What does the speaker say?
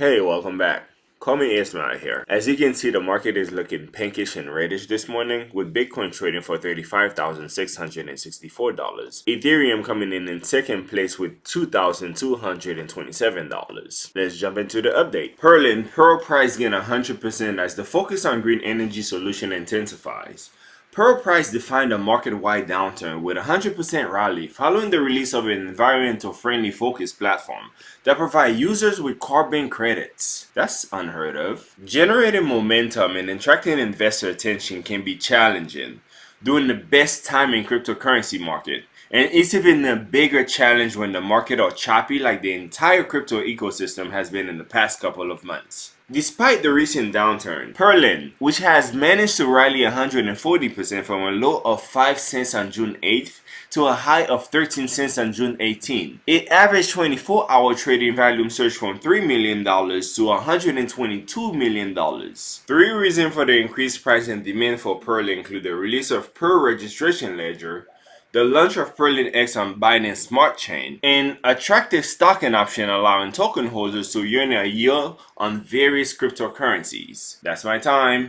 Hey, welcome back. Call me Ismail here. As you can see, the market is looking pinkish and reddish this morning, with Bitcoin trading for $35,664. Ethereum coming in second place with $2,227. Let's jump into the update. Perlin, Pearl price gain 100% as the focus on green energy solution intensifies. Pearl price defined a market-wide downturn with a 100% rally following the release of an environmental-friendly focused platform that provides users with carbon credits. That's unheard of. Generating momentum and attracting investor attention can be challenging during the best time in cryptocurrency market. And it's even a bigger challenge when the market are choppy like the entire crypto ecosystem has been in the past couple of months. Despite the recent downturn, Perlin, which has managed to rally 140% from a low of 5 cents on June 8th to a high of 13 cents on June 18th, it averaged 24-hour trading volume surge from $3 million to $122 million. Three reasons for the increased price and demand for Perlin include the release of Pearl registration ledger, the launch of PerlinX on Binance Smart Chain, and attractive stocking option allowing token holders to earn a yield on various cryptocurrencies. That's my time.